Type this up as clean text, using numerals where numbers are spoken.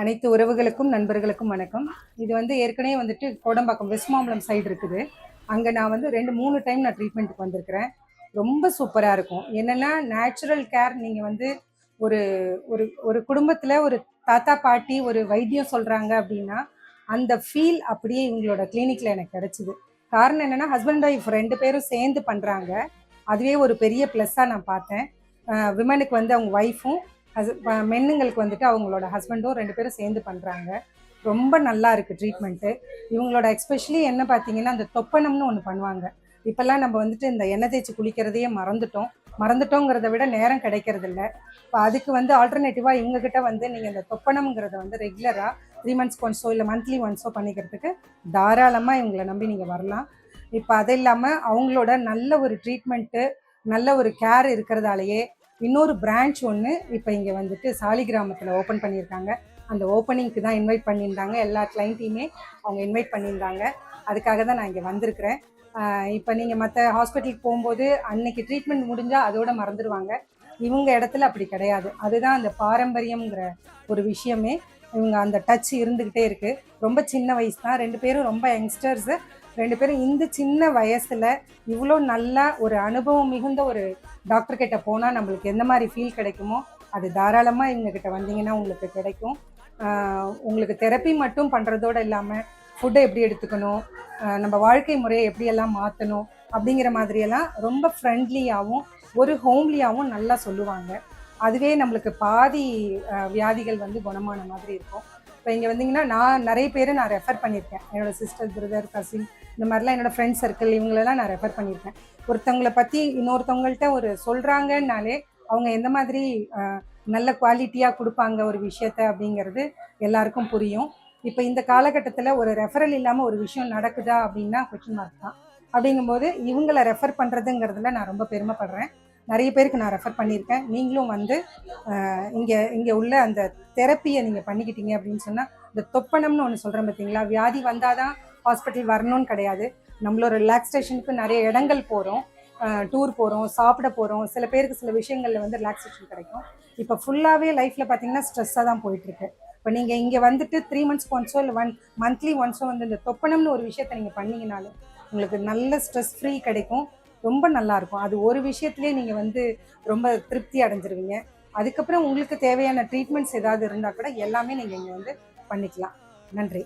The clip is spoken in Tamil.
அனைத்து உறவுகளுக்கும் நண்பர்களுக்கும் வணக்கம். இது வந்து ஏற்கனவே வந்துட்டு கோடம்பாக்கம் வெஸ்ட் மாம்பலம் சைடு இருக்குது. அங்கே நான் வந்து 2-3 டைம் நான் ட்ரீட்மெண்ட்டுக்கு வந்திருக்கிறேன். ரொம்ப சூப்பராக இருக்கும். என்னென்னா நேச்சுரல் கேர். நீங்கள் வந்து ஒரு ஒரு ஒரு குடும்பத்தில் ஒரு தாத்தா பாட்டி ஒரு வைத்தியம் சொல்கிறாங்க அப்படின்னா அந்த ஃபீல் அப்படியே இவங்களோட கிளினிக்கில் எனக்கு கிடச்சிது. காரணம் என்னென்னா ஹஸ்பண்ட் ஒய்ஃப் 2 பேரும் சேர்ந்து பண்ணுறாங்க. அதுவே ஒரு பெரிய ப்ளஸ்ஸாக நான் பார்த்தேன். விமனுக்கு வந்து அவங்க ஒய்ஃபும் மென்னுங்களுக்கு வந்துட்டு அவங்களோட ஹஸ்பண்டும் 2 பேரும் சேர்ந்து பண்ணுறாங்க. ரொம்ப நல்லா இருக்குது ட்ரீட்மெண்ட்டு. இவங்களோட எக்ஸ்பெஷலி என்ன பார்த்தீங்கன்னா அந்த தொப்பனம்னு ஒன்று பண்ணுவாங்க. இப்போல்லாம் நம்ம வந்துட்டு இந்த எண்ணெய் தேய்ச்சி குளிக்கிறதையே மறந்துட்டோங்கிறத விட நேரம் கிடைக்கிறதில்ல. இப்போ அதுக்கு வந்து ஆல்டர்னேட்டிவாக இவங்ககிட்ட வந்து நீங்கள் இந்த தொப்பனம்ங்கிறத வந்து ரெகுலராக 3 மந்த்ஸ்க்கு ஒன்ஸோ இல்லை மந்த்லி ஒன்ஸோ பண்ணிக்கிறதுக்கு தாராளமாக இவங்களை நம்பி நீங்கள் வரலாம். இப்போ அது இல்லாமல் அவங்களோட நல்ல ஒரு ட்ரீட்மெண்ட்டு, நல்ல ஒரு கேர் இருக்கிறதாலேயே இன்னொரு பிரான்ச் ஒன்று இப்போ இங்கே வந்துட்டு சாலிகிராமத்தில் ஓப்பன் பண்ணியிருக்காங்க. அந்த ஓப்பனிங்க்கு தான் இன்வைட் பண்ணியிருந்தாங்க. எல்லா கிளைண்ட்டையுமே அவங்க இன்வைட் பண்ணியிருந்தாங்க. அதுக்காக தான் நான் இங்கே வந்திருக்கிறேன். இப்போ நீங்கள் மற்ற ஹாஸ்பிட்டலுக்கு போகும்போது அன்னைக்கு ட்ரீட்மெண்ட் முடிஞ்சால் அதோட மறந்துடுவாங்க. இவங்க இடத்துல அப்படி கிடையாது. அதுதான் அந்த பாரம்பரியங்கிற ஒரு விஷயமே. இவங்க அந்த டச் இருந்துக்கிட்டே இருக்குது. ரொம்ப சின்ன வயசு தான். 2 பேரும் ரொம்ப யங்ஸ்டர்ஸு. 2 பேரும் இந்த சின்ன வயசில் இவ்வளோ நல்லா ஒரு அனுபவம் மிகுந்த ஒரு டாக்டர் கிட்ட போனால் நம்மளுக்கு எந்த மாதிரி ஃபீல் கிடைக்குமோ அது தாராளமாக இவங்ககிட்ட வந்தீங்கன்னா உங்களுக்கு கிடைக்கும். உங்களுக்கு தெரப்பி மட்டும் பண்ணுறதோடு இல்லாமல் ஃபுட்டை எப்படி எடுத்துக்கணும், நம்ம வாழ்க்கை முறையை எப்படியெல்லாம் மாற்றணும் அப்படிங்கிற மாதிரியெல்லாம் ரொம்ப ஃப்ரெண்ட்லியாகவும் ஒரு ஹோம்லியாகவும் நல்லா சொல்லுவாங்க. அதுவே நம்மளுக்கு பாதி வியாதிகள் வந்து குணமான மாதிரி இருக்கும். இப்போ இங்கே வந்தீங்கன்னா நான் நிறைய பேரை நான் ரெஃபர் பண்ணியிருக்கேன். என்னோடய சிஸ்டர், பிரதர், கசின், இந்த மாதிரிலாம் என்னோடய ஃப்ரெண்ட்ஸ் சர்க்கிள் இவங்களெல்லாம் நான் ரெஃபர் பண்ணியிருக்கேன். ஒருத்தவங்களை பற்றி இன்னொருத்தவங்கள்ட்ட ஒரு சொல்கிறாங்கன்னாலே அவங்க எந்த மாதிரி நல்ல குவாலிட்டியாக கொடுப்பாங்க ஒரு விஷயத்த அப்படிங்கிறது எல்லாருக்கும் புரியும். இப்போ இந்த காலகட்டத்தில் ஒரு ரெஃபரல் இல்லாமல் ஒரு விஷயம் நடக்குதா அப்படின்னா கொஸ்டின் மார்க் தான். அப்படிங்கும்போது இவங்களை ரெஃபர் பண்ணுறதுங்கிறதுல நான் ரொம்ப பெருமைப்படுறேன். நிறைய பேருக்கு நான் ரெஃபர் பண்ணியிருக்கேன். நீங்களும் வந்து இங்கே உள்ள அந்த தெரப்பியை நீங்கள் பண்ணிக்கிட்டீங்க அப்படின்னு சொன்னால், இந்த தொப்பனம்னு ஒன்று சொல்கிறேன் பார்த்தீங்களா, வியாதி வந்தால் தான் ஹாஸ்பிட்டல் வரணும்னு கிடையாது. நம்மளோட ரிலாக்ஸேஷனுக்கு நிறைய இடங்கள் போகிறோம், டூர் போகிறோம், சாப்பிட போகிறோம். சில பேருக்கு சில விஷயங்களில் வந்து ரிலாக்ஸேஷன் கிடைக்கும். இப்போ ஃபுல்லாகவே லைஃப்பில் பார்த்தீங்கன்னா ஸ்ட்ரெஸ்ஸாக தான் போயிட்டுருக்கு. இப்போ நீங்கள் இங்கே வந்துட்டு 3 மந்த்ஸ்க்கு ஒன்ஸோ இல்லை மந்த்லி ஒன்ஸோ வந்து இந்த தொப்பனம்னு ஒரு விஷயத்தை நீங்கள் பண்ணிங்கனாலும் உங்களுக்கு நல்ல ஸ்ட்ரெஸ் ஃப்ரீ கிடைக்கும். ரொம்ப நல்லாயிருக்கும். அது ஒரு விஷயத்துலேயே நீங்கள் வந்து ரொம்ப திருப்தி அடைஞ்சிருவீங்க. அதுக்கப்புறம் உங்களுக்கு தேவையான ட்ரீட்மெண்ட்ஸ் ஏதாவது இருந்தால் கூட எல்லாமே நீங்கள் இங்கே வந்து பண்ணிக்கலாம். நன்றி.